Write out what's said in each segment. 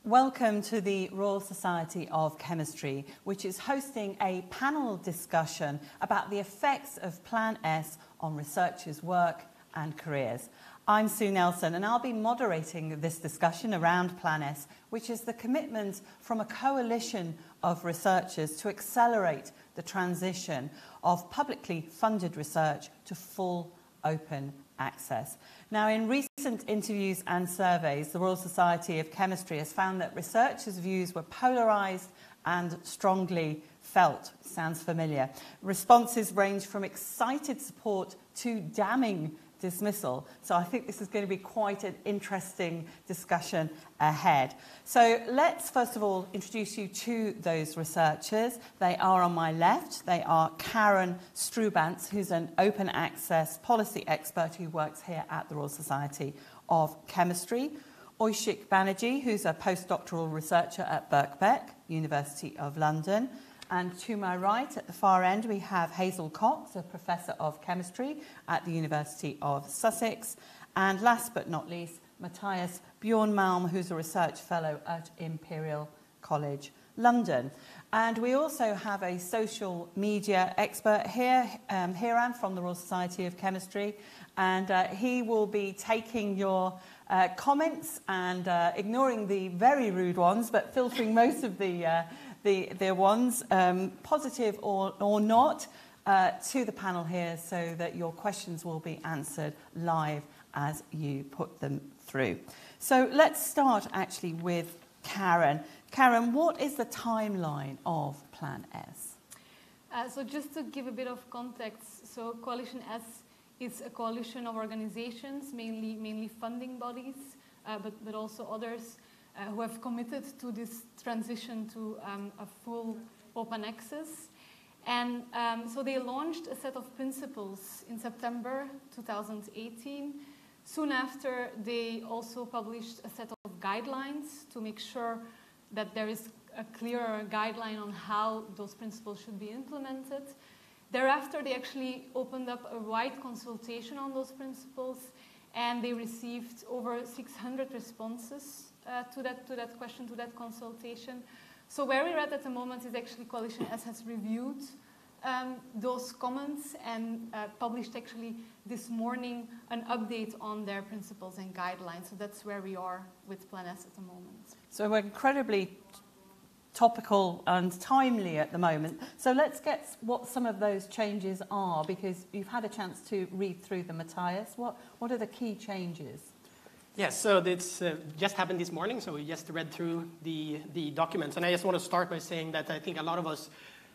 Welcome to the Royal Society of Chemistry, which is hosting a panel discussion about the effects of Plan S on researchers' work and careers. I'm Sue Nelson, and I'll be moderating this discussion around Plan S, which is the commitment from a coalition of researchers to accelerate the transition of publicly funded research to full open access. Now, in recent interviews and surveys, the Royal Society of Chemistry has found that researchers' views were polarised and strongly felt. Sounds familiar. Responses range from excited support to damning dismissal. So I think this is going to be quite an interesting discussion ahead. So let's first of all introduce you to those researchers. They are on my left. They are Karen Strubantz, who's an open access policy expert who works here at the Royal Society of Chemistry. Oishik Banerjee, who's a postdoctoral researcher at Birkbeck, University of London. And to my right, at the far end, we have Hazel Cox, a professor of chemistry at the University of Sussex. And last but not least, Matthias Bjornmalm, who's a research fellow at Imperial College London. And we also have a social media expert here, Hiran from the Royal Society of Chemistry. And he will be taking your comments and ignoring the very rude ones, but filtering most of the ones, positive or not, to the panel here so that your questions will be answered live as you put them through. So let's start actually with Karen. Karen, what is the timeline of Plan S? So just to give a bit of context, so Coalition S is a coalition of organizations, mainly funding bodies, but also others, who have committed to this transition to a full open access. And so they launched a set of principles in September 2018. Soon after, they also published a set of guidelines to make sure that there is a clearer guideline on how those principles should be implemented. Thereafter, they actually opened up a wide consultation on those principles, and they received over 600 responses to that question, to that consultation. So where we're at the moment is actually Coalition S has reviewed those comments and published actually this morning an update on their principles and guidelines. So that's where we are with Plan S at the moment. So we're incredibly topical and timely at the moment. So let's get what some of those changes are, because you've had a chance to read through them, Matthias. What are the key changes? Yes, so this just happened this morning, so we just read through the documents. And I just want to start by saying that I think a lot of us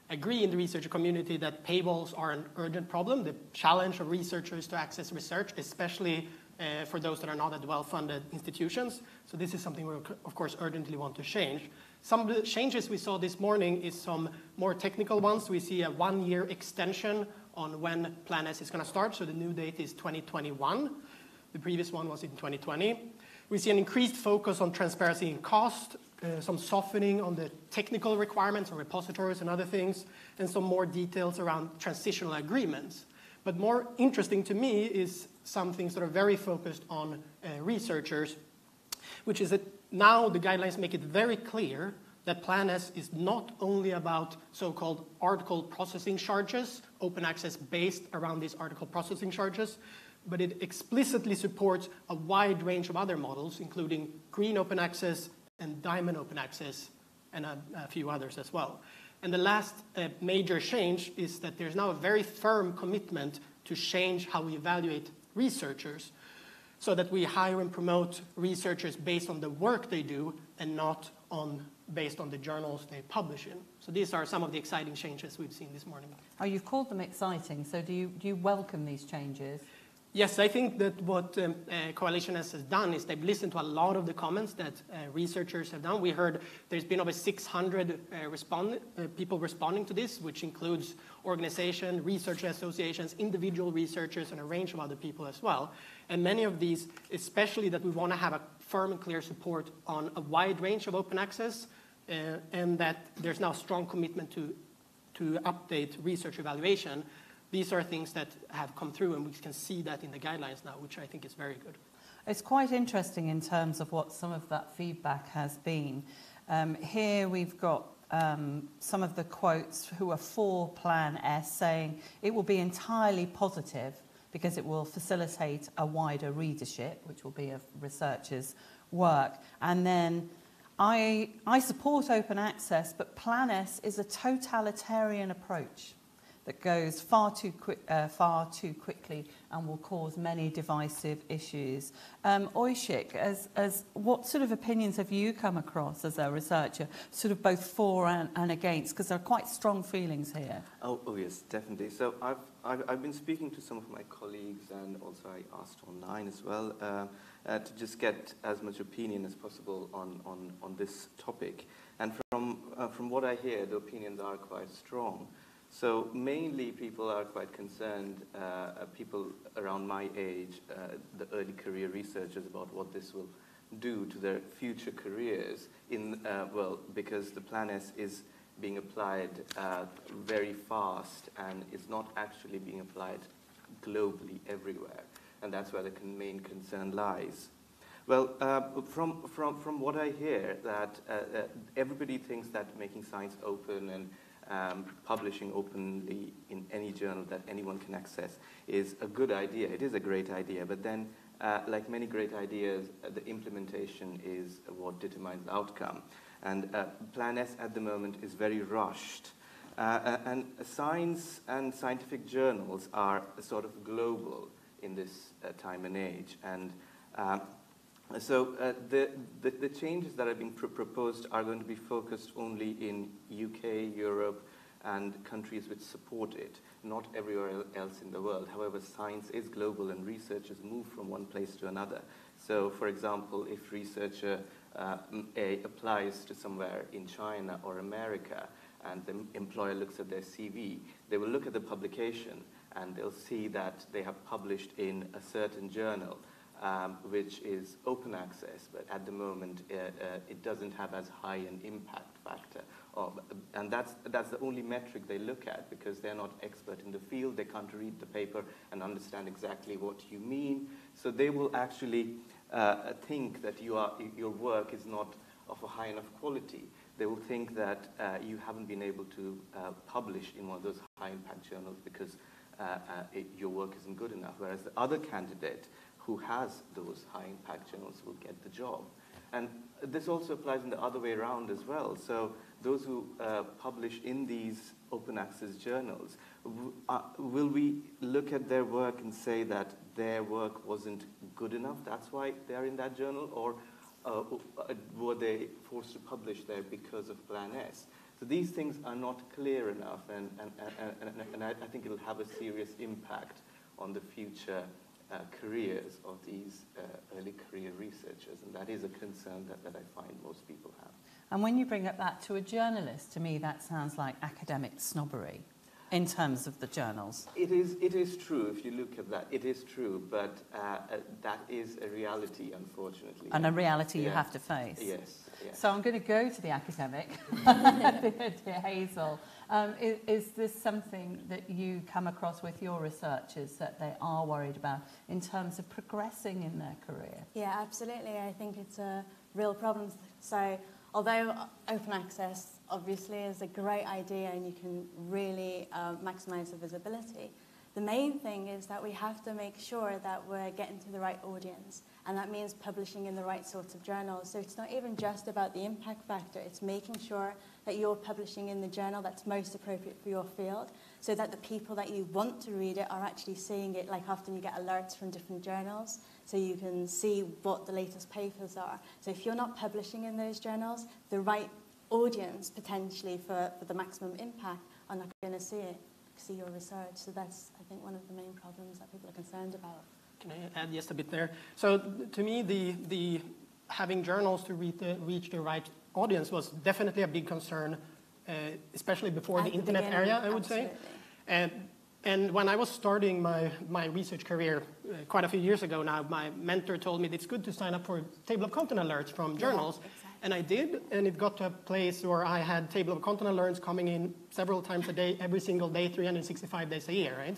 agree in the researcher community that paywalls are an urgent problem, the challenge of researchers to access research, especially for those that are not at well-funded institutions. So this is something we, of course, urgently want to change. Some of the changes we saw this morning is some more technical ones. We see a one-year extension on when Plan S is going to start, so the new date is 2021. The previous one was in 2020. We see an increased focus on transparency and cost, some softening on the technical requirements on repositories and other things, and some more details around transitional agreements. But more interesting to me is some things that are very focused on researchers, which is that now the guidelines make it very clear that Plan S is not only about so-called article processing charges, open access based around these article processing charges, but it explicitly supports a wide range of other models, including green open access and diamond open access, and a few others as well. And the last major change is that there's now a very firm commitment to change how we evaluate researchers, so that we hire and promote researchers based on the work they do and not based on the journals they publish in. So these are some of the exciting changes we've seen this morning. Oh, you've called them exciting, so do you welcome these changes? Yes, I think that what Coalition S has done is they've listened to a lot of the comments that researchers have done. We heard there's been over 600 people responding to this, which includes organizations, research associations, individual researchers, and a range of other people as well. And many of these, especially that we want to have a firm and clear support on a wide range of open access, and that there's now strong commitment to update research evaluation. These are things that have come through, and we can see that in the guidelines now, which I think is very good. It's quite interesting in terms of what some of that feedback has been. Here we've got some of the quotes who are for Plan S saying it will be entirely positive because it will facilitate a wider readership, which will be of researchers' work. And then I support open access, but Plan S is a totalitarian approach that goes far too quickly and will cause many divisive issues. Oishik, as what sort of opinions have you come across as a researcher, sort of both for and against? Because there are quite strong feelings here. Oh yes, definitely. So I've been speaking to some of my colleagues, and also I asked online as well to just get as much opinion as possible on this topic. And from what I hear, the opinions are quite strong. So mainly people are quite concerned, people around my age, the early career researchers, about what this will do to their future careers because the Plan S is being applied very fast and is not actually being applied globally everywhere. And that's where the main concern lies. Well, from what I hear, that everybody thinks that making science open and publishing openly in any journal that anyone can access is a good idea. It is a great idea, but then, like many great ideas, the implementation is what determines the outcome. And Plan S at the moment is very rushed. And science and scientific journals are sort of global in this time and age. And so the changes that are being proposed are going to be focused only in UK, Europe, and countries which support it, not everywhere else in the world. However, science is global and researchers move from one place to another. So, for example, if researcher applies to somewhere in China or America, and the employer looks at their CV, they will look at the publication and they'll see that they have published in a certain journal, which is open access, but at the moment it doesn't have as high an impact factor. And that's the only metric they look at, because they're not expert in the field. They can't read the paper and understand exactly what you mean. So they will actually think that your work is not of a high enough quality. They will think that you haven't been able to publish in one of those high impact journals because your work isn't good enough, whereas the other candidate who has those high-impact journals will get the job. And this also applies in the other way around as well. So those who publish in these open access journals, will we look at their work and say that their work wasn't good enough, that's why they're in that journal, or were they forced to publish there because of Plan S? So these things are not clear enough, and I think it'll have a serious impact on the future careers of these early career researchers, and that is a concern that I find most people have. And when you bring up that to a journalist, to me that sounds like academic snobbery in terms of the journals. It is true, if you look at that, it is true, but that is a reality, unfortunately. And a reality you have to face. Yes. So I'm going to go to the academic, to Hazel. Is this something that you come across with your researchers that they are worried about in terms of progressing in their career? Yeah, absolutely. I think it's a real problem. So although open access obviously is a great idea and you can really maximize the visibility, the main thing is that we have to make sure that we're getting to the right audience, and that means publishing in the right sorts of journals. So it's not even just about the impact factor, it's making sure that you're publishing in the journal that's most appropriate for your field, so that the people that you want to read it are actually seeing it. Like often you get alerts from different journals, so you can see what the latest papers are. So if you're not publishing in those journals, the right audience potentially for the maximum impact are not going to see your research. So that's, I think, one of the main problems that people are concerned about. Can I add just a bit there? So to me, the having journals to reach the right audience was definitely a big concern, especially before the internet era, I would say. And when I was starting my research career quite a few years ago now, my mentor told me that it's good to sign up for table of content alerts from journals. Yeah, exactly. And I did, and it got to a place where I had table of content alerts coming in several times a day, every single day, 365 days a year, right?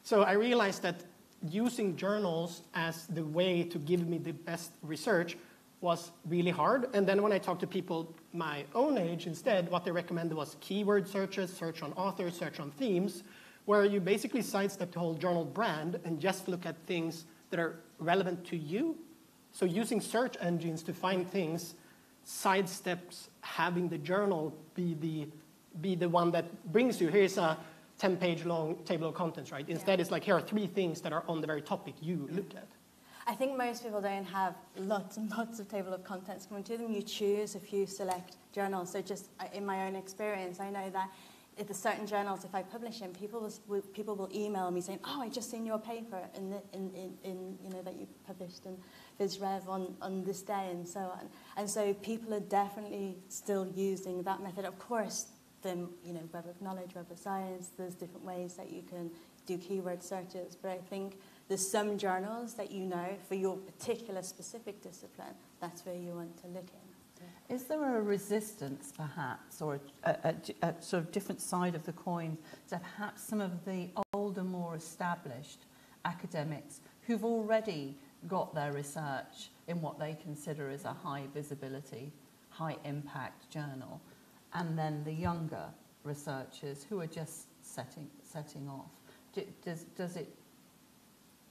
So I realized that using journals as the way to give me the best research was really hard. And then when I talked to people my own age instead, what they recommended was keyword searches, search on authors, search on themes, where you basically sidestep the whole journal brand and just look at things that are relevant to you. So using search engines to find things sidesteps having the journal be the one that brings you. Here's a 10-page long table of contents, right? Instead, it's like, here are 3 things that are on the very topic you looked at. I think most people don't have lots and lots of table of contents coming to them. You choose a few select journals. So just in my own experience, I know that if there's certain journals, if I publish in, people will email me saying, "Oh, I just seen your paper in that you published in VizRev on this day," and so on. And so people are definitely still using that method. Of course, the Web of Knowledge, Web of Science, there's different ways that you can do keyword searches, but I think there's some journals that for your particular specific discipline, that's where you want to look in. Is there a resistance, perhaps, or a sort of different side of the coin to perhaps some of the older, more established academics who've already got their research in what they consider as a high visibility, high impact journal, and then the younger researchers who are just setting off? Does it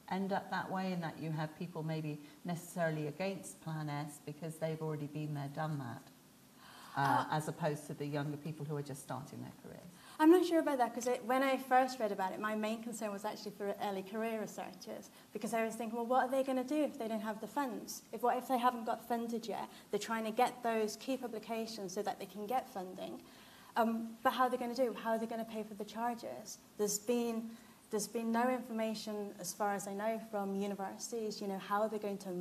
end up that way, in that you have people maybe necessarily against Plan S because they've already been there, done that, as opposed to the younger people who are just starting their careers? I'm not sure about that, because when I first read about it, my main concern was actually for early career researchers, because I was thinking, well, what are they going to do if they don't have the funds? What if they haven't got funded yet? They're trying to get those key publications so that they can get funding. But how are they going to do? How are they going to pay for the charges? There's been no information, as far as I know, from universities, how are they going to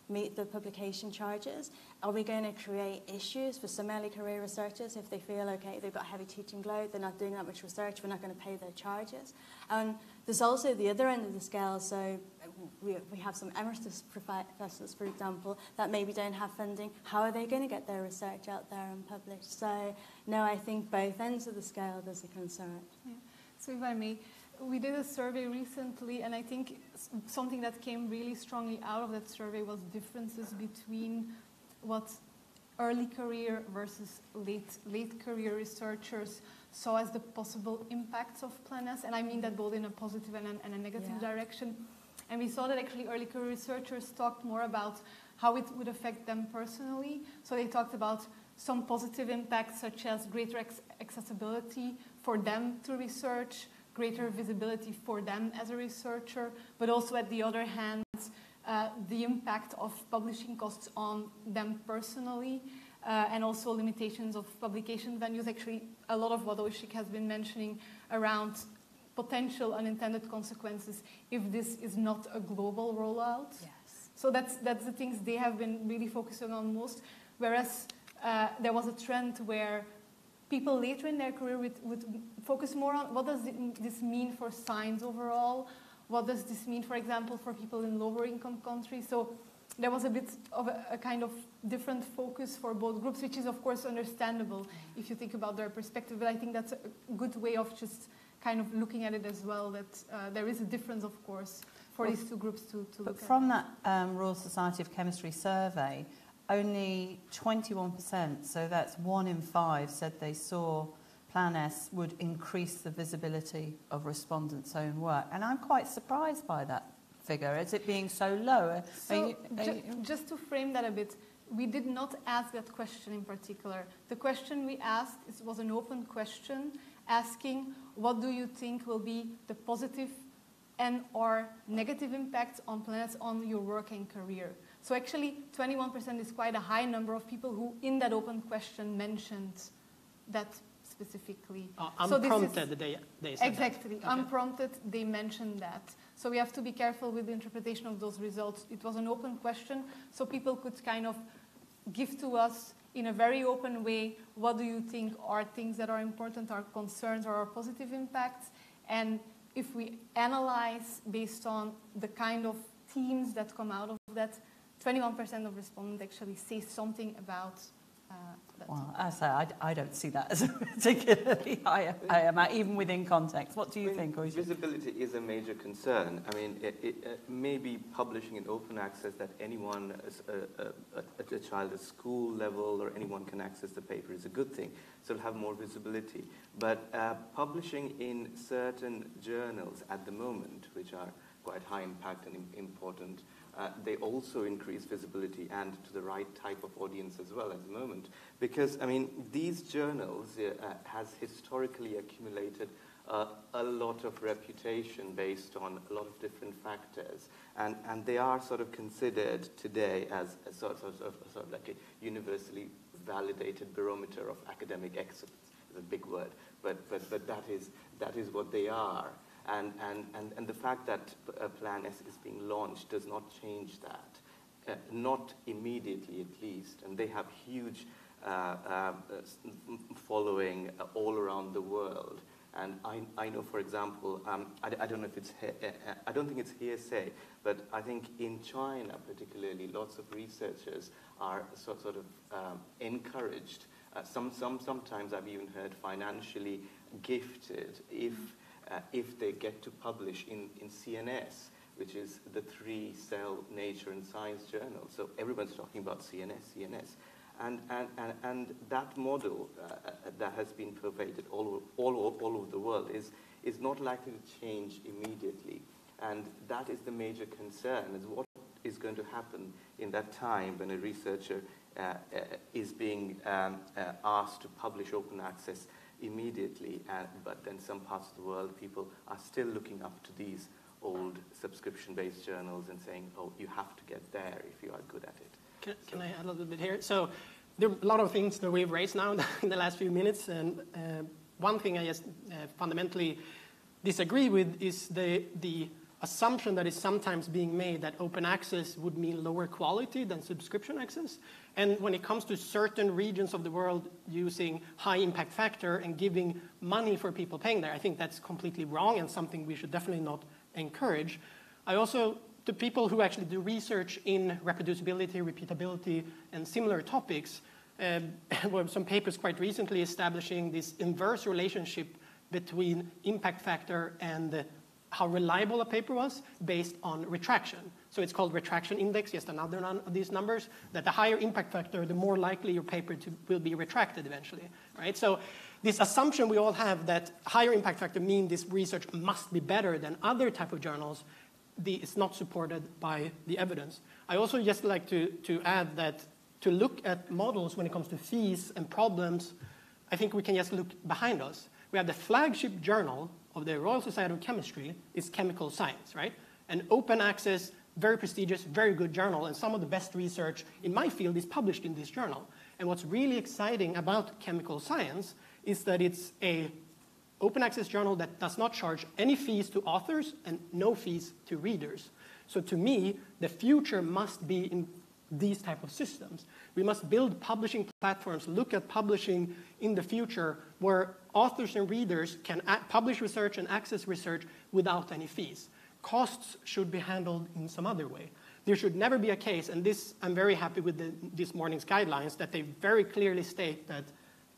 meet the publication charges? Are we going to create issues for some early career researchers if they feel, okay, they've got a heavy teaching load, they're not doing that much research, we're not going to pay their charges? And there's also the other end of the scale, so we have some emeritus professors, for example, that maybe don't have funding. How are they going to get their research out there and published? So, no, I think both ends of the scale there's a concern. Yeah. So if I may, we did a survey recently, and I think something that came really strongly out of that survey was differences between what early career versus late career researchers saw as the possible impacts of Plan S, and I mean that both in a positive and a negative direction. And we saw that actually early career researchers talked more about how it would affect them personally. So they talked about some positive impacts, such as greater accessibility for them to research, greater visibility for them as a researcher, but also at the other hand, the impact of publishing costs on them personally, and also limitations of publication venues. Actually, a lot of what Oshik has been mentioning around potential unintended consequences if this is not a global rollout. Yes. So that's the things they have been really focusing on most, whereas there was a trend where people later in their career would focus more on what does this mean for science overall? What does this mean, for example, for people in lower income countries? So there was a bit of a kind of different focus for both groups, which is of course understandable if you think about their perspective. But I think that's a good way of just kind of looking at it as well, that there is a difference, of course, for these two groups to look at. But from that Royal Society of Chemistry survey, only 21%, so that's 1 in 5, said they saw Plan S would increase the visibility of respondents' own work. And I'm quite surprised by that figure, as it being so low. So just to frame that a bit, we did not ask that question in particular. The question we asked was an open question, asking what do you think will be the positive and or negative impacts on Plan S on your work and career. So actually 21% is quite a high number of people who in that open question mentioned that specifically. Unprompted, so they said exactly, that. Unprompted, they mentioned that. So we have to be careful with the interpretation of those results. It was an open question, so people could kind of give to us in a very open way, what do you think are things that are important, are concerns, or are positive impacts? And if we analyze based on the kind of themes that come out of that, 21% of respondents actually say something about Well, I say I don't see that as a particularly high amount, even within context. What do you think? Visibility is a major concern. I mean, it maybe publishing in open access that anyone, a child at school level or anyone can access the paper is a good thing. So it'll have more visibility. But publishing in certain journals at the moment, which are quite high impact and important, they also increase visibility and to the right type of audience as well at the moment. Because, I mean, these journals has historically accumulated a lot of reputation based on a lot of different factors. And they are sort of considered today as a sort of like a universally validated barometer of academic excellence. It's a big word, but that is what they are. And the fact that Plan S is being launched does not change that, not immediately at least. And they have huge following all around the world. And I know, for example, I don't know if it's I don't think it's hearsay, but I think in China particularly, lots of researchers are sort of encouraged. Sometimes I've even heard financially gifted if they get to publish in CNS, which is the 3-cell Nature and Science journal. So everyone's talking about CNS. And that model that has been pervaded all over the world is not likely to change immediately. And that is the major concern, is what is going to happen in that time when a researcher is being asked to publish open access immediately, but then some parts of the world, people are still looking up to these old subscription-based journals and saying, oh, you have to get there if you are good at it. Can I add a little bit here? So there are a lot of things that we've raised now in the last few minutes, and one thing I just fundamentally disagree with is the assumption that is sometimes being made that open access would mean lower quality than subscription access. And when it comes to certain regions of the world using high impact factor and giving money for people paying there, I think that's completely wrong and something we should definitely not encourage. I also, to people who actually do research in reproducibility, repeatability, and similar topics, were some papers quite recently establishing this inverse relationship between impact factor and how reliable a paper was based on retraction. So it's called retraction index, just another one of these numbers, that the higher impact factor, the more likely your paper will be retracted eventually, right? So this assumption we all have that higher impact factor means this research must be better than other type of journals, it's not supported by the evidence. I also just like to add that to look at models when it comes to fees and problems, I think we can just look behind us. We have the flagship journal of the Royal Society of Chemistry is Chemical Science, right? An open access, very prestigious, very good journal, and some of the best research in my field is published in this journal. And what's really exciting about Chemical Science is that it's a open access journal that does not charge any fees to authors and no fees to readers. So to me, the future must be in these type of systems. We must build publishing platforms, look at publishing in the future where authors and readers can publish research and access research without any fees. Costs should be handled in some other way. There should never be a case, and this I'm very happy with this morning's guidelines, that they very clearly state that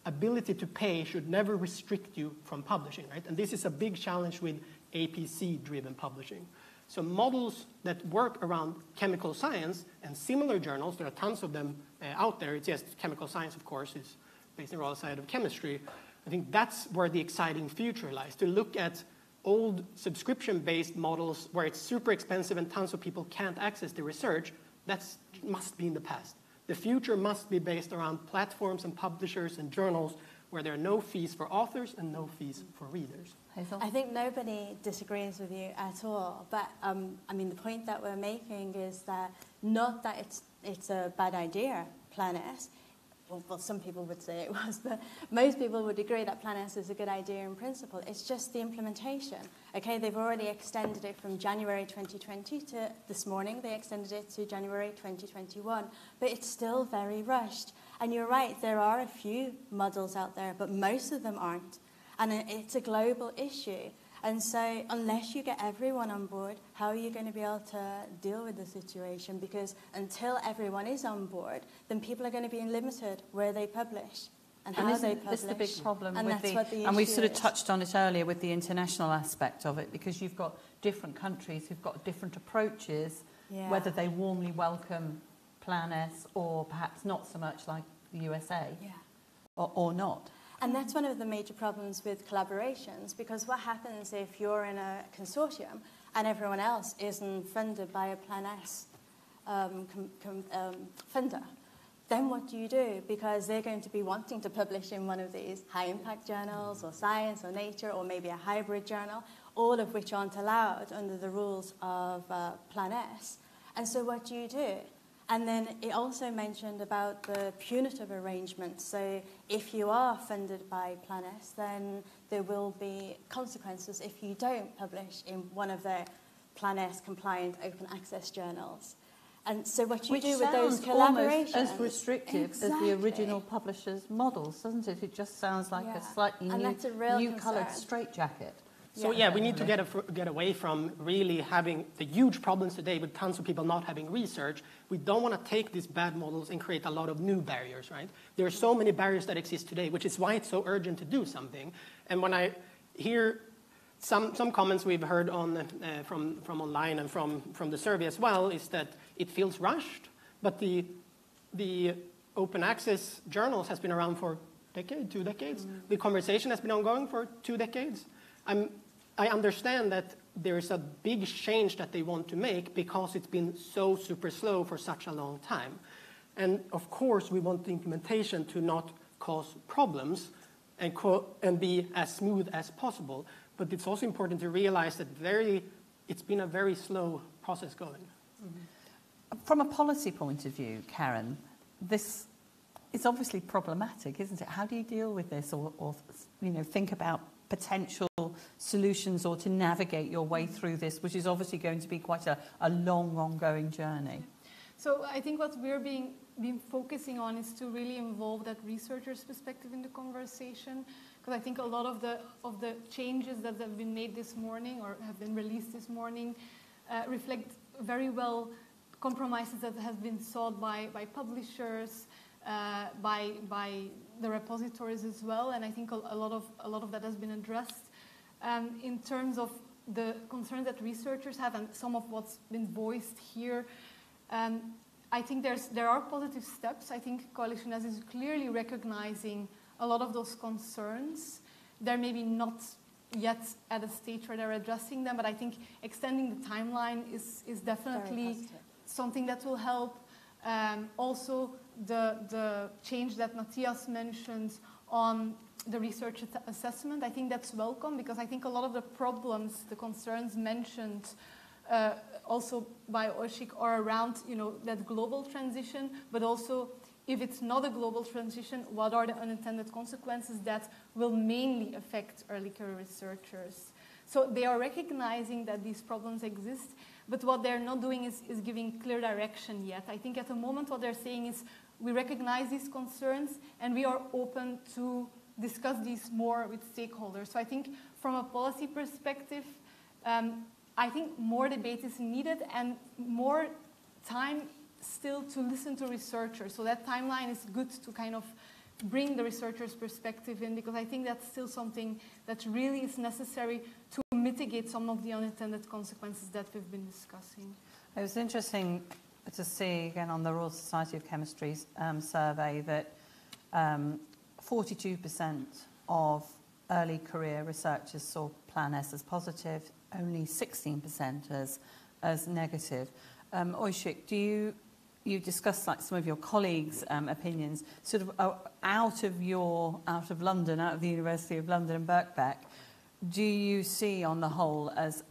ability to pay should never restrict you from publishing, right? And this is a big challenge with APC-driven publishing. So models that work around chemical science and similar journals, there are tons of them out there. It's just Chemical Science, of course, is based in the Royal Society of Chemistry. I think that's where the exciting future lies, to look at old subscription-based models where it's super expensive and tons of people can't access the research. That must be in the past. The future must be based around platforms and publishers and journals where there are no fees for authors and no fees for readers. Hazel? I think nobody disagrees with you at all, but I mean the point that we're making is that not that it's a bad idea, Plan S. Well, some people would say it was, but most people would agree that Plan S is a good idea in principle. It's just the implementation. Okay, they've already extended it from January 2020 to this morning. They extended it to January 2021, but it's still very rushed. And you're right, there are a few models out there, but most of them aren't. And it's a global issue. And so unless you get everyone on board, how are you going to be able to deal with the situation? Because until everyone is on board, then people are going to be limited where they publish and how they publish. This is the big problem and with that's what the and we issue sort of is. touched on it earlier with the international aspect of it, because you've got different countries who've got different approaches, Yeah. whether they warmly welcome Plan S or perhaps not so much, like the USA, Yeah. or not. And that's one of the major problems with collaborations, because what happens if you're in a consortium and everyone else isn't funded by a Plan S funder? Then what do you do? Because they're going to be wanting to publish in one of these high-impact journals or Science or Nature or maybe a hybrid journal, all of which aren't allowed under the rules of Plan S. And so what do you do? And then it also mentioned about the punitive arrangements. So if you are funded by Plan S, then there will be consequences if you don't publish in one of the Plan S compliant open access journals. And so what you do with those collaborations... almost as restrictive as the original publisher's models, doesn't it? It just sounds like a slightly new coloured straitjacket. So yeah, we need to get away from really having the huge problems today with tons of people not having research. We don't want to take these bad models and create a lot of new barriers, right? There are so many barriers that exist today, which is why it's so urgent to do something. And when I hear some comments we've heard on from online and from the survey as well, is that it feels rushed, but the open access journals has been around for a decade, 2 decades. The conversation has been ongoing for 2 decades. I understand that there's a big change that they want to make because it's been so super slow for such a long time. And of course, we want the implementation to not cause problems and be as smooth as possible. But it's also important to realize that it's been a very slow process going. Mm-hmm. From a policy point of view, Karen, this is obviously problematic, isn't it? How do you deal with this, or think about potential solutions, or to navigate your way through this, which is obviously going to be quite a long, ongoing journey? So I think what we're been focusing on is to really involve that researcher's perspective in the conversation, because I think a lot of the changes that have been made this morning or have been released this morning reflect very well compromises that have been sought by publishers, by the repositories as well, and I think a lot of that has been addressed. In terms of the concerns that researchers have and some of what's been voiced here, I think there are positive steps. I think Coalition S is clearly recognizing a lot of those concerns. They're maybe not yet at a stage where they're addressing them, but I think extending the timeline is definitely something that will help. Also, the change that Matthias mentioned on the research assessment, I think that's welcome, because I think a lot of the problems, the concerns mentioned also by Oshik are around that global transition, but also if it's not a global transition, what are the unintended consequences that will mainly affect early career researchers? So they are recognizing that these problems exist, but what they're not doing is giving clear direction yet. I think at the moment what they're saying is we recognize these concerns and we are open to discuss these more with stakeholders. So I think from a policy perspective, I think more debate is needed and more time still to listen to researchers. So that timeline is good to kind of bring the researcher's perspective in, because I think that's still something that really is necessary to mitigate some of the unintended consequences that we've been discussing. It was interesting to see again on the Royal Society of Chemistry's survey that 42% of early career researchers saw Plan S as positive, only 16% as negative. Oishik, you discussed like some of your colleagues' opinions, sort of out of London, out of the University of London and Birkbeck. Do you see, on the whole, as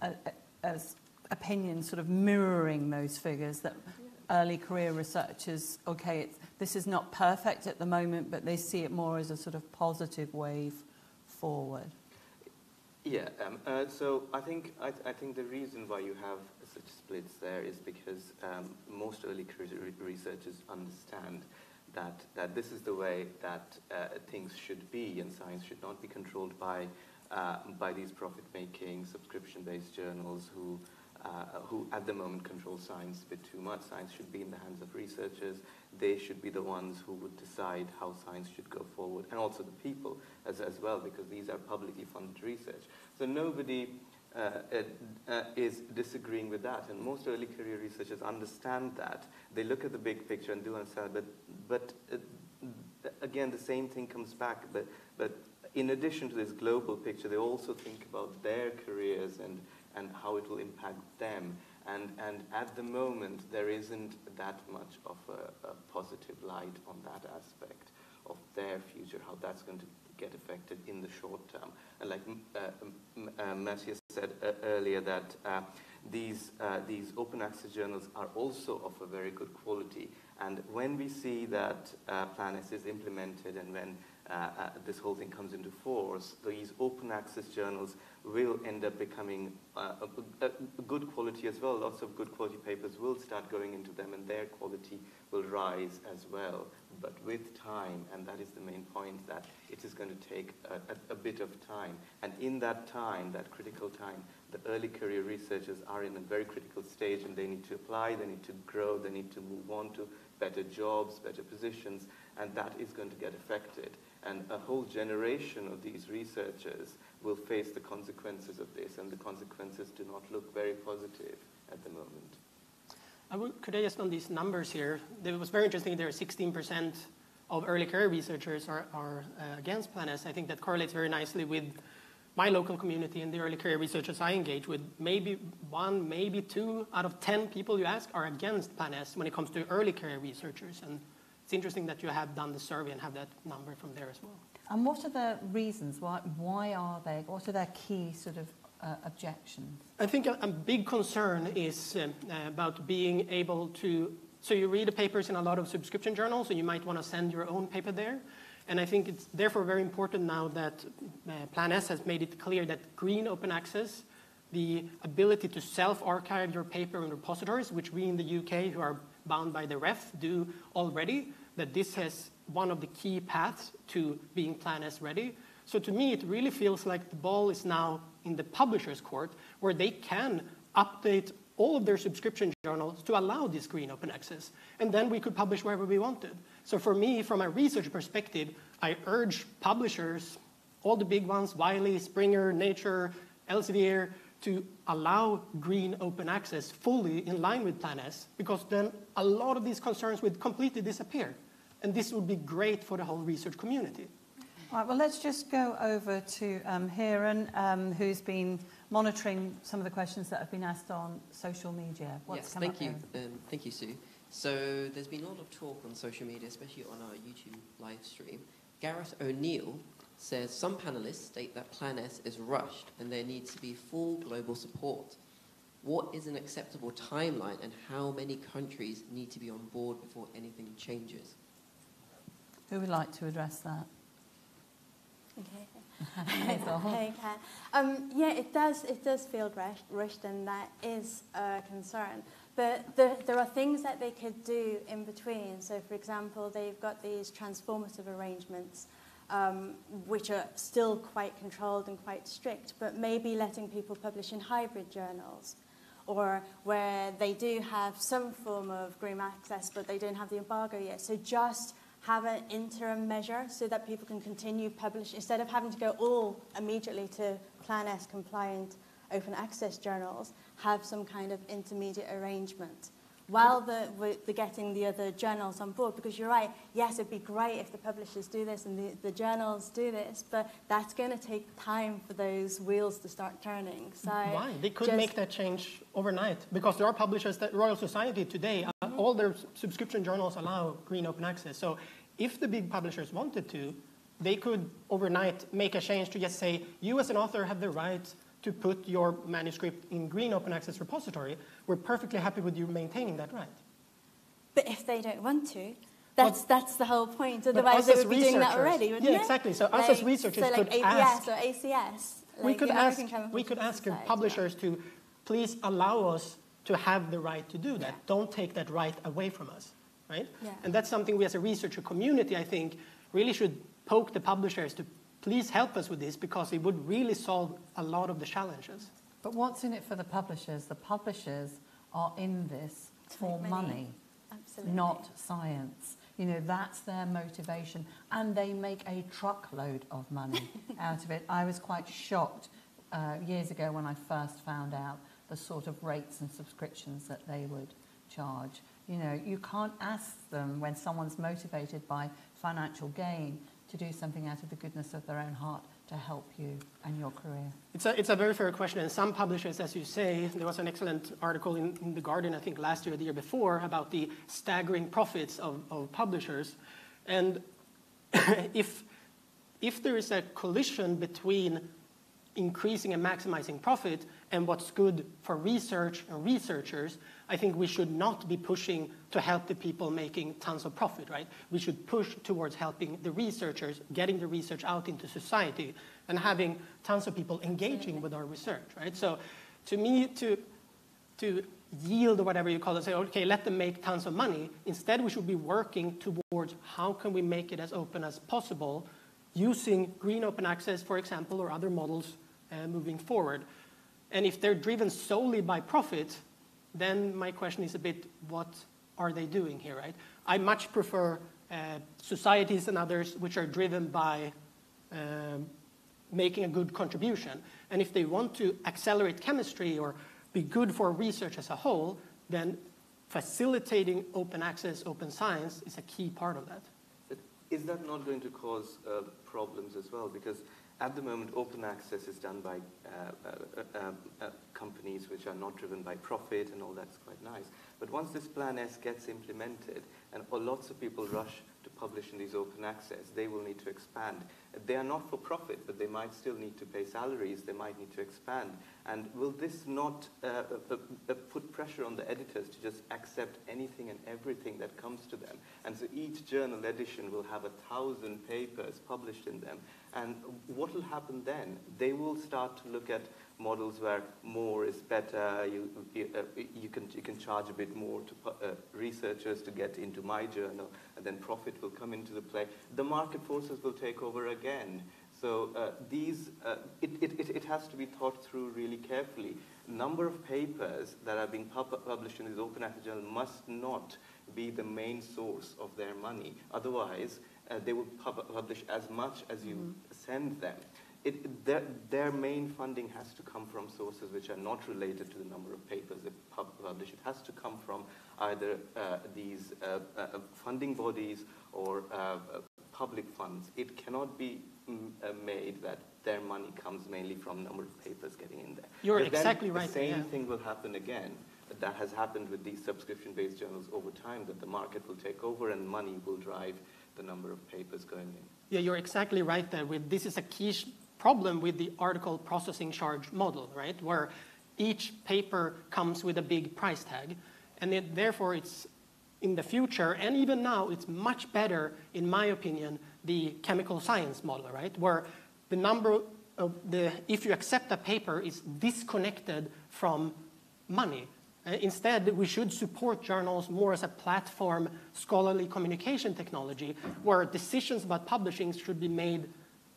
opinions sort of mirroring those figures, that early career researchers, this is not perfect at the moment, but they see it more as a sort of positive wave forward? Yeah, so I think the reason why you have such splits there is because most early career researchers understand that this is the way that things should be, and science should not be controlled by by these profit-making, subscription-based journals who at the moment control science a bit too much. Science should be in the hands of researchers. They should be the ones who would decide how science should go forward, and also the people as well, because these are publicly funded research. So nobody is disagreeing with that, and most early career researchers understand that. They look at the big picture and do understand, but again, the same thing comes back, but in addition to this global picture, they also think about their careers and how it will impact them. And at the moment, there isn't that much of a positive light on that aspect of their future, how that's going to get affected in the short term. And like Matthias said earlier, that these open access journals are also of a very good quality. And when we see that Plan S is implemented, and when this whole thing comes into force, these open access journals will end up becoming a good quality as well. Lots of good quality papers will start going into them, and their quality will rise as well. But with time, and that is the main point, that it is going to take a bit of time. And in that time, that critical time, the early career researchers are in a very critical stage, and they need to apply, they need to grow, they need to move on to better jobs, better positions, and that is going to get affected. And a whole generation of these researchers will face the consequences of this, and the consequences do not look very positive at the moment. Could I just on these numbers here? It was very interesting. There are 16% of early career researchers are against Plan S. I think that correlates very nicely with my local community and the early career researchers I engage with. Maybe 1, maybe 2 out of 10 people you ask are against Plan S when it comes to early career researchers. And it's interesting that you have done the survey and have that number from there as well. And what are the reasons? Why are they? What are their key sort of objections? I think a big concern is about being able to, so you read the papers in a lot of subscription journals, and you might want to send your own paper there. And I think it's therefore very important now that Plan S has made it clear that green open access, the ability to self-archive your paper in repositories, which we in the UK, who are bound by the REF, do already, that this has one of the key paths to being Plan S ready. So to me, it really feels like the ball is now in the publisher's court, where they can update all of their subscription journals to allow this green open access. And then we could publish wherever we wanted. So for me, from a research perspective, I urge publishers, all the big ones, Wiley, Springer, Nature, Elsevier, to allow green open access fully in line with Plan S, because then a lot of these concerns would completely disappear. And this would be great for the whole research community. All right, well, let's just go over to Hiran, who's been monitoring some of the questions that have been asked on social media. Yes, thank you. Thank you, Sue. So there's been a lot of talk on social media, especially on our YouTube live stream. Gareth O'Neill says some panelists state that Plan S is rushed and there needs to be full global support. What is an acceptable timeline, and how many countries need to be on board before anything changes? Who would like to address that? Okay. Yeah, it does feel rushed, and that is a concern. But there are things that they could do in between. So, for example, they've got these transformative arrangements, which are still quite controlled and quite strict, but maybe letting people publish in hybrid journals, or where they do have some form of green access, but they don't have the embargo yet. So just have an interim measure so that people can continue publishing, instead of having to go all immediately to Plan S compliant open access journals, have some kind of intermediate arrangement while they're getting the other journals on board. Because you're right, yes, it'd be great if the publishers do this and the journals do this, but that's going to take time for those wheels to start turning. So why? They could make that change overnight, because there are publishers that Royal Society today, all their subscription journals allow green open access. So if the big publishers wanted to, they could overnight make a change to just say, you as an author have the right to put your manuscript in green open access repository. We're perfectly happy with you maintaining that right. But if they don't want to, that's the whole point. Otherwise, they would be doing that already, wouldn't they? Exactly. So us as researchers could ask... So like APS or ACS. We could ask publishers to please allow us to have the right to do that. Yeah. Don't take that right away from us, right? Yeah. And that's something we as a researcher community, I think, really should poke the publishers to please help us with this because it would really solve a lot of the challenges. But what's in it for the publishers? The publishers are in this for money, Absolutely. not science. You know, that's their motivation. And they make a truckload of money out of it. I was quite shocked years ago when I first found out the sort of rates and subscriptions that they would charge. You know, you can't ask them when someone's motivated by financial gain to do something out of the goodness of their own heart to help you and your career. It's a very fair question, and some publishers, as you say, there was an excellent article in The Guardian, I think last year or the year before, about the staggering profits of publishers. And if there is a collision between increasing and maximizing profit and what's good for research and researchers, I think we should not be pushing to help the people making tons of profit, right? We should push towards helping the researchers, getting the research out into society, and having tons of people engaging with our research, right? So to me, to yield or whatever you call it, say, okay, let them make tons of money. Instead, we should be working towards how can we make it as open as possible using green open access, for example, or other models moving forward. And if they're driven solely by profit, then my question is a bit, what are they doing here, right? I much prefer societies and others which are driven by making a good contribution. And if they want to accelerate chemistry or be good for research as a whole, then facilitating open access, open science is a key part of that. But is that not going to cause problems as well? Because at the moment, open access is done by companies which are not driven by profit, and all that's quite nice. But once this Plan S gets implemented, and lots of people rush to publish in these open access, they will need to expand. They are not for profit, but they might still need to pay salaries, they might need to expand. And will this not put pressure on the editors to just accept anything and everything that comes to them? And so each journal edition will have 1,000 papers published in them. And what will happen then? They will start to look at models where more is better. You can charge a bit more to researchers to get into my journal, and then profit will come into the play. The market forces will take over again. So it has to be thought through really carefully. Number of papers that are being published in these open access journals must not be the main source of their money. Otherwise, they will publish as much as you send them. Their main funding has to come from sources which are not related to the number of papers they publish. It has to come from either these funding bodies or public funds. It cannot be made that their money comes mainly from number of papers getting in there. You're exactly right. The same thing will happen again. That has happened with these subscription-based journals over time, that the market will take over and money will drive the number of papers going in. Yeah, you're exactly right there. This is a key problem with the article processing charge model, right? Where each paper comes with a big price tag. And therefore, it's in the future, and even now, it's much better, in my opinion, the chemical science model, right? Where the number of if you accept a paper, is disconnected from money. Instead, we should support journals more as a platform, scholarly communication technology, where decisions about publishing should be made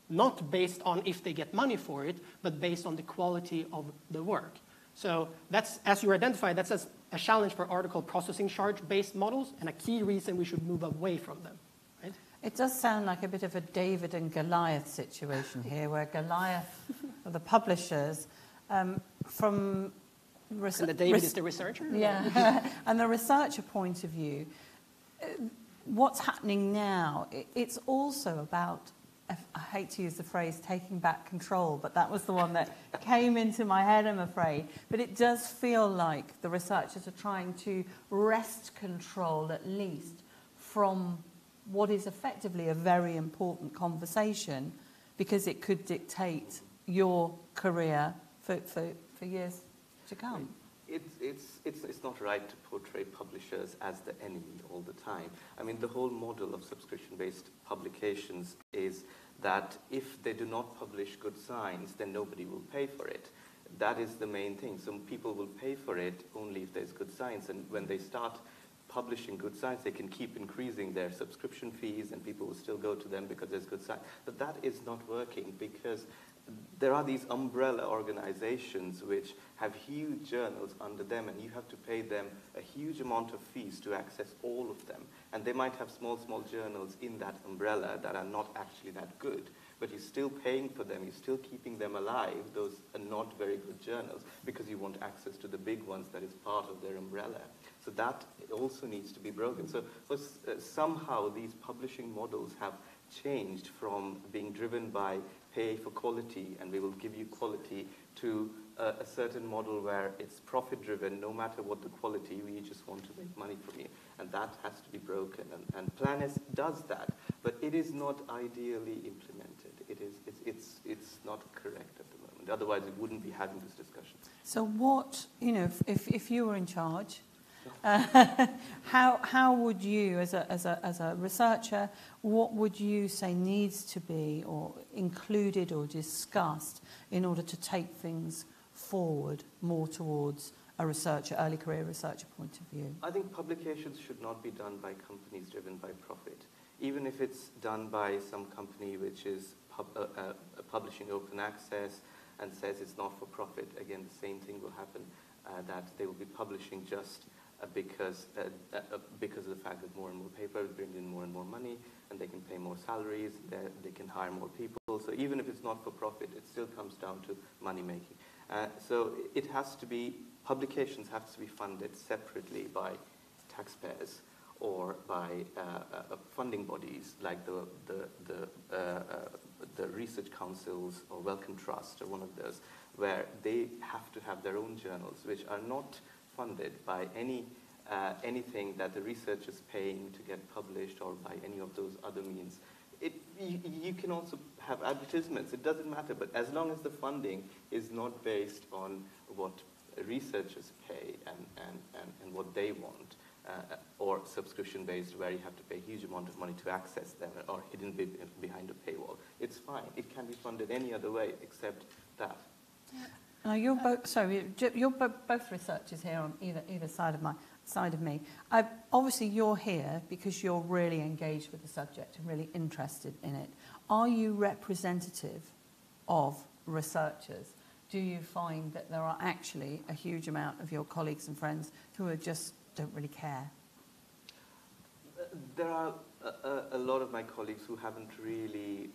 not based on if they get money for it, but based on the quality of the work. So that's, as you identified, that's a challenge for article processing charge-based models, and a key reason we should move away from them. Right? It does sound like a bit of a David and Goliath situation here, where Goliath are the publishers from... And the David is the researcher? Yeah, and the researcher point of view, what's happening now, it's also about, I hate to use the phrase taking back control, but that was the one that came into my head, I'm afraid. But it does feel like the researchers are trying to wrest control, at least, from what is effectively a very important conversation, because it could dictate your career for years to come. It's not right to portray publishers as the enemy all the time. I mean, the whole model of subscription-based publications is that if they do not publish good science, then nobody will pay for it. That is the main thing. Some people will pay for it only if there's good science, and when they start publishing good science. They can keep increasing their subscription fees and people will still go to them because there's good science. But that is not working because there are these umbrella organizations which have huge journals under them and you have to pay them a huge amount of fees to access all of them. And they might have small journals in that umbrella that are not actually that good. But you're still paying for them, you're still keeping them alive. Those are not very good journals because you want access to the big ones that is part of their umbrella. So that also needs to be broken. So somehow these publishing models have changed from being driven by pay for quality and we will give you quality to a certain model where it's profit driven, no matter what the quality, we just want to make money from you. And that has to be broken. And Plan S does that, but it is not ideally implemented. It's not correct at the moment. Otherwise, we wouldn't be having this discussion. So what, if you were in charge, how would you, as a researcher, what would you say needs to be or included or discussed in order to take things forward more towards a researcher, early career researcher point of view? I think publications should not be done by companies driven by profit. Even if it's done by some company which is publishing open access and says it's not for profit, again, the same thing will happen, that they will be publishing just because of the fact that more and more papers bring in more and more money and they can pay more salaries, they can hire more people. So even if it's not for profit, it still comes down to money making. So it has to be, publications have to be funded separately by taxpayers or by funding bodies like the research councils or Wellcome Trust or one of those, where they have to have their own journals, which are not funded by anything that the research is paying to get published or by any of those other means. You can also have advertisements, it doesn't matter, but as long as the funding is not based on what researchers pay and what they want, or subscription-based where you have to pay a huge amount of money to access them or hidden behind a paywall, it's fine. It can be funded any other way except that. Now you're both researchers here on either side of me. Obviously, you're here because you're really engaged with the subject and really interested in it. Are you representative of researchers? Do you find that there are actually a huge amount of your colleagues and friends who are just don't really care? There are a lot of my colleagues who haven't really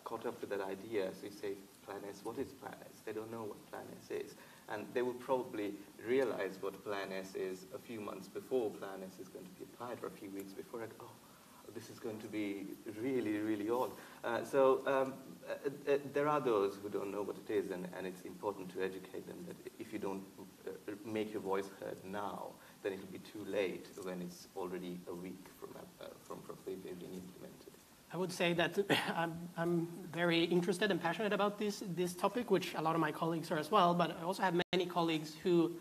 caught up with that idea. So you say, Plan S, what is Plan S? They don't know what Plan S is. And they will probably realize what Plan S is a few months before Plan S is going to be applied, or a few weeks before it. Oh, this is going to be really, really odd. There are those who don't know what it is, and it's important to educate them that if you don't make your voice heard now, then it'll be too late when it's already a week from properly being implemented. I would say that I'm very interested and passionate about this topic, which a lot of my colleagues are as well, but I also have many colleagues who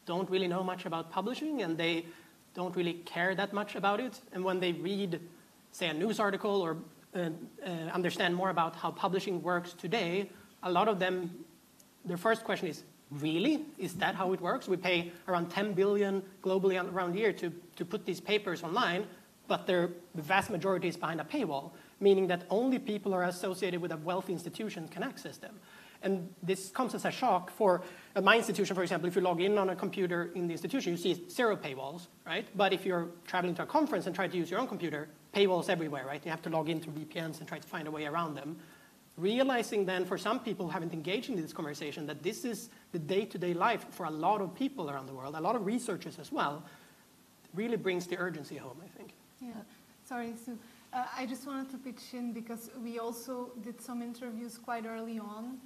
don't really know much about publishing and they don't really care that much about it. And when they read, say, a news article or understand more about how publishing works today, a lot of them, their first question is, really? Is that how it works? We pay around 10 billion globally around the year to put these papers online, but the vast majority is behind a paywall, meaning that only people who are associated with a wealthy institution can access them. And this comes as a shock for my institution, for example. If you log in on a computer in the institution, you see 0 paywalls, right? But if you're traveling to a conference and try to use your own computer, paywalls everywhere, right? You have to log in through VPNs and try to find a way around them. Realizing then for some people who haven't engaged in this conversation that this is the day-to-day life for a lot of people around the world, a lot of researchers as well, really brings the urgency home, I think. Yeah, sorry, Sue. I just wanted to pitch in because we also did some interviews quite early on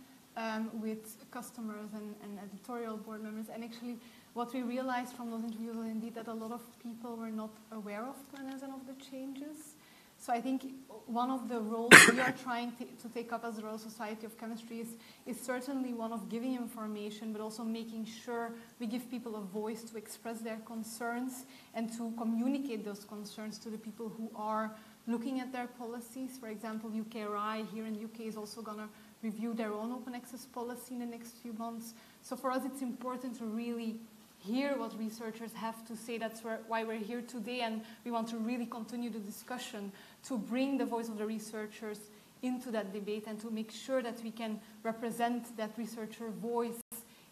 with customers and editorial board members. And actually, what we realized from those interviews was indeed that a lot of people were not aware of Plan S and of the changes. So I think one of the roles we are trying to take up as the Royal Society of Chemistry is certainly one of giving information, but also making sure we give people a voice to express their concerns and to communicate those concerns to the people who are looking at their policies. For example, UKRI here in the UK is also going to review their own open access policy in the next few months. So for us, it's important to really hear what researchers have to say. That's why we're here today, and we want to really continue the discussion to bring the voice of the researchers into that debate and to make sure that we can represent that researcher voice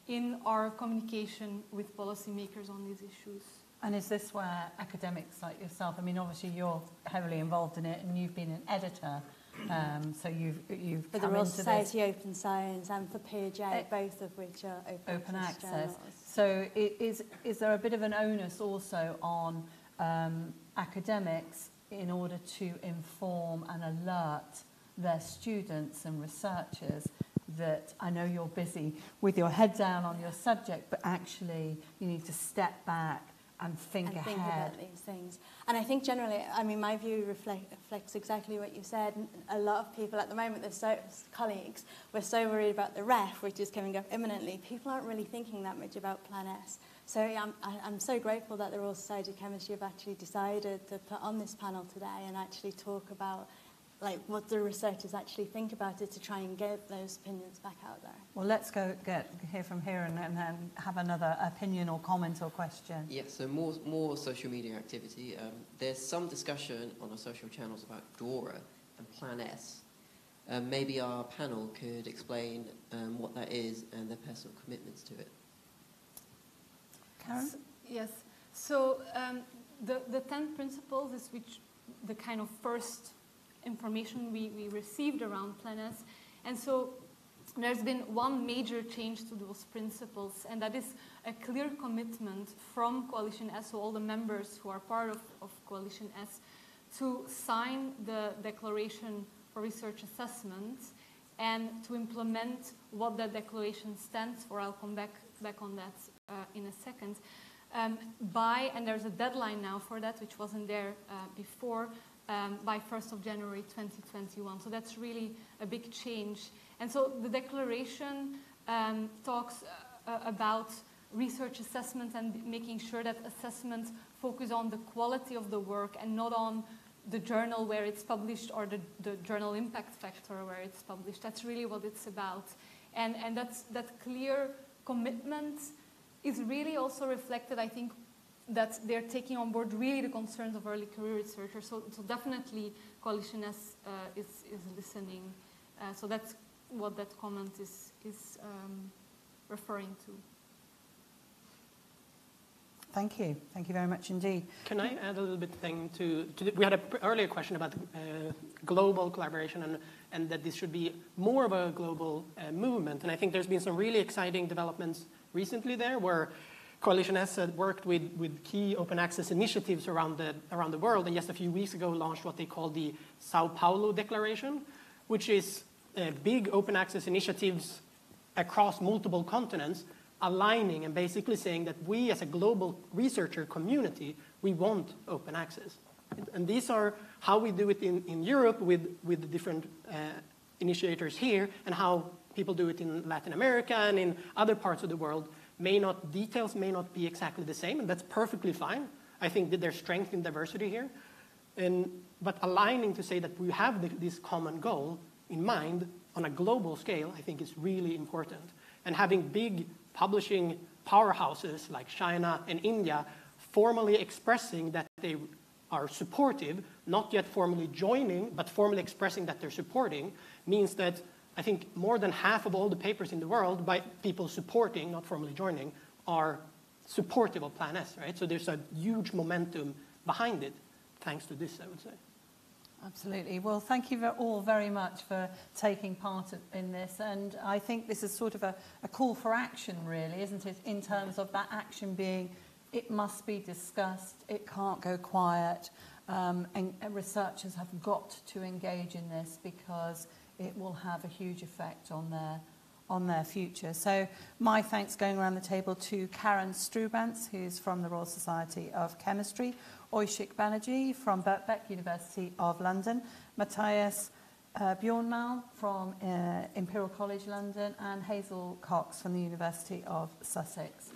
in our communication with policymakers on these issues. And is this where academics like yourself, I mean, obviously you're heavily involved in it and you've been an editor, so you've for the Royal Society Open Science and for PeerJ, both of which are open access journals. So is there a bit of an onus also on academics in order to inform and alert their students and researchers that I know you're busy with your head down on your subject, but actually you need to step back and think ahead. Think about these things. And I think generally, I mean, my view reflects exactly what you said. A lot of people at the moment, colleagues, we're so worried about the REF, which is coming up imminently. People aren't really thinking that much about Plan S. So I'm so grateful that the Royal Society of Chemistry have actually decided to put on this panel today and actually talk about like what the researchers actually think about it to try and get those opinions back out there. Well, let's go hear from here and then have another opinion or comment or question. Yes, so more social media activity. There's some discussion on our social channels about DORA and Plan S. Maybe our panel could explain what that is and their personal commitments to it. Karen? Yes. So the 10 principles is the kind of first information we received around Plan S. And so there's been one major change to those principles, and that is a clear commitment from Coalition S, so all the members who are part of Coalition S, to sign the Declaration for Research Assessment and to implement what that declaration stands for. I'll come back on that in a second. And there's a deadline now for that, which wasn't there before, by 1st of January 2021. So that's really a big change. And so the declaration talks about research assessment and making sure that assessments focus on the quality of the work and not on the journal where it's published or the journal impact factor where it's published. That's really what it's about. And that clear commitment is really also reflected, I think, that they're taking on board really the concerns of early career researchers. So definitely Coalition S is listening. So that's what that comment is referring to. Thank you. Thank you very much indeed. Can I add a little bit thing to we had an earlier question about global collaboration and that this should be more of a global movement. And I think there's been some really exciting developments recently there where Coalition S had worked with key open access initiatives around the world, and just a few weeks ago launched what they call the Sao Paulo Declaration, which is big open access initiatives across multiple continents, aligning and basically saying that we as a global researcher community, we want open access. And these are how we do it in Europe with the different initiators here, and how people do it in Latin America and in other parts of the world. Details may not be exactly the same, and that's perfectly fine. I think that there's strength in diversity here. But aligning to say that we have this common goal in mind on a global scale, I think is really important. And having big publishing powerhouses like China and India formally expressing that they are supportive, not yet formally joining, but formally expressing that they're supporting, means that I think more than half of all the papers in the world by people supporting, not formally joining, are supportive of Plan S, right? So there's a huge momentum behind it, thanks to this, I would say. Absolutely. Well, thank you all very much for taking part in this. And I think this is sort of a call for action, really, isn't it? In terms of that action being, it must be discussed, it can't go quiet, and researchers have got to engage in this because it will have a huge effect on their future. So my thanks going around the table to Karen Strubantz, who's from the Royal Society of Chemistry, Oishik Banerjee from Birkbeck, University of London, Matthias Bjornmal from Imperial College London, and Hazel Cox from the University of Sussex.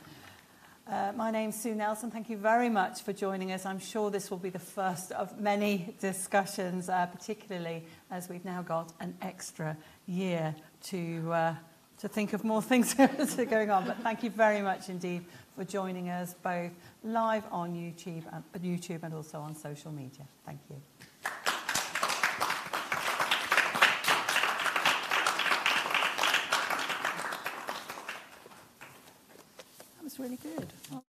My name's Sue Nelson. Thank you very much for joining us. I'm sure this will be the first of many discussions, particularly as we've now got an extra year to to think of more things that are going on. But thank you very much indeed for joining us both live on YouTube and also on social media. Thank you. That was really good.